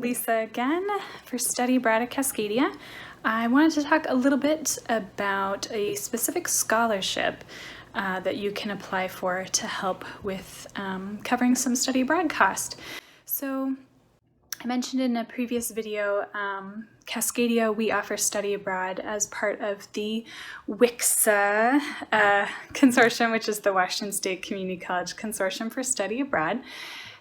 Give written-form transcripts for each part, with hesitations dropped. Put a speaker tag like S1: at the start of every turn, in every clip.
S1: Lisa again for Study Abroad at Cascadia. I wanted to talk a little bit about a specific scholarship that you can apply for to help with covering some study abroad cost. So I mentioned in a previous video, Cascadia, we offer study abroad as part of the WCCCCSA consortium, which is the Washington State Community College Consortium for Study Abroad.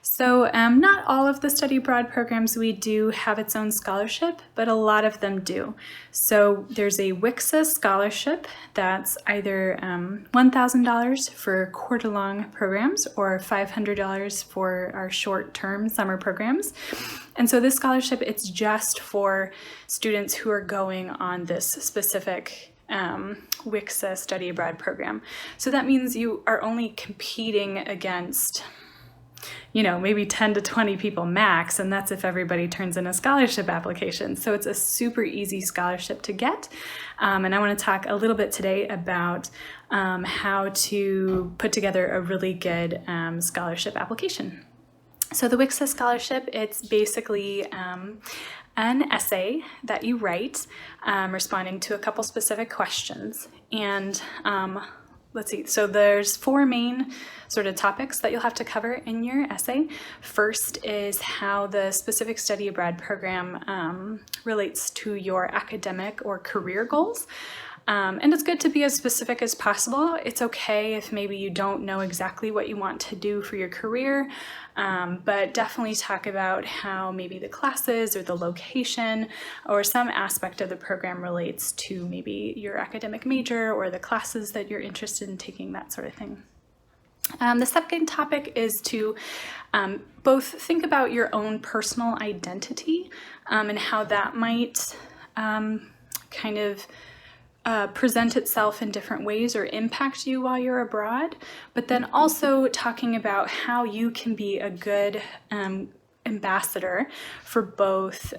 S1: So not all of the study abroad programs we do have its own scholarship, but a lot of them do. So there's a WCCCCSA scholarship that's either $1,000 for quarter-long programs or $500 for our short-term summer programs. And so this scholarship, it's just for students who are going on this specific WCCCCSA study abroad program. So that means you are only competing against maybe 10 to 20 people max, and that's if everybody turns in a scholarship application. So it's a super easy scholarship to get. And I want to talk a little bit today about how to put together a really good scholarship application. So the WCCCCSA scholarship, it's basically an essay that you write responding to a couple specific questions. And let's see, so there's four main sort of topics that you'll have to cover in your essay. First is how the specific study abroad program relates to your academic or career goals. And it's good to be as specific as possible. It's okay if maybe you don't know exactly what you want to do for your career, but definitely talk about how maybe the classes or the location or some aspect of the program relates to maybe your academic major or the classes that you're interested in taking, that sort of thing. The second topic is to both think about your own personal identity and how that might kind of present itself in different ways or impact you while you're abroad, but then also talking about how you can be a good ambassador for both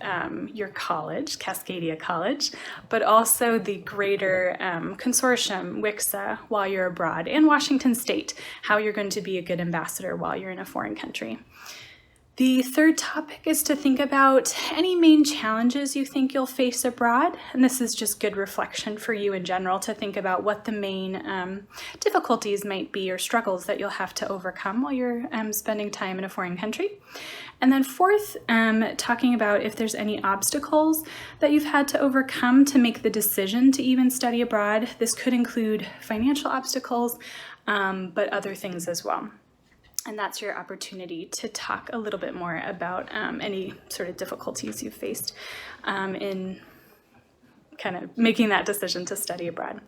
S1: your college, Cascadia College, but also the greater consortium, WCCCCSA, while you're abroad, and Washington State, how you're going to be a good ambassador while you're in a foreign country. The third topic is to think about any main challenges you think you'll face abroad, and this is just good reflection for you in general to think about what the main difficulties might be or struggles that you'll have to overcome while you're spending time in a foreign country. And then fourth, talking about if there's any obstacles that you've had to overcome to make the decision to even study abroad. This could include financial obstacles, but other things as well. And that's your opportunity to talk a little bit more about any sort of difficulties you've faced in kind of making that decision to study abroad.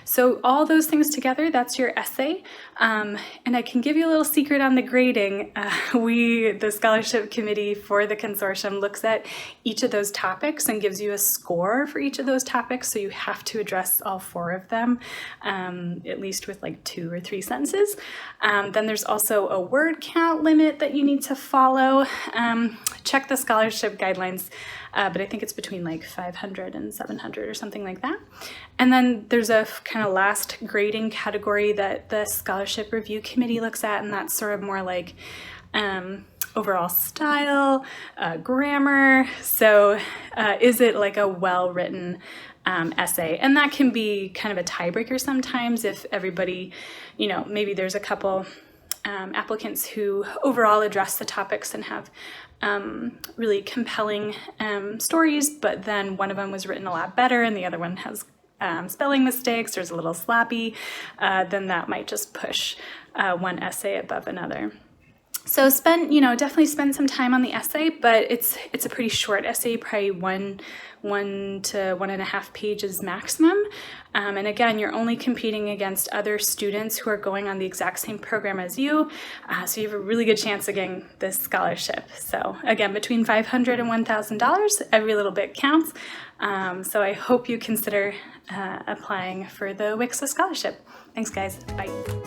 S1: So all those things together, that's your essay. And I can give you a little secret on the grading. The scholarship committee for the consortium looks at each of those topics and gives you a score for each of those topics. So you have to address all four of them, at least with like 2 or 3 sentences. Then there's also a word count limit that you need to follow. Check the scholarship guidelines, but I think it's between like 500 and 700 or something like that. And then there's a kind of last grading category that the scholarship review committee looks at, and that's sort of more like overall style, grammar. So is it like a well-written essay? And that can be kind of a tiebreaker sometimes if everybody, maybe there's a couple applicants who overall address the topics and have really compelling stories, but then one of them was written a lot better and the other one has spelling mistakes or is a little sloppy, then that might just push one essay above another. So definitely spend some time on the essay, but it's a pretty short essay, probably one to 1.5 pages maximum. And again, you're only competing against other students who are going on the exact same program as you. So you have a really good chance of getting this scholarship. So again, between $500 and $1,000, every little bit counts. So I hope you consider applying for the WCCCCSA scholarship. Thanks, guys. Bye.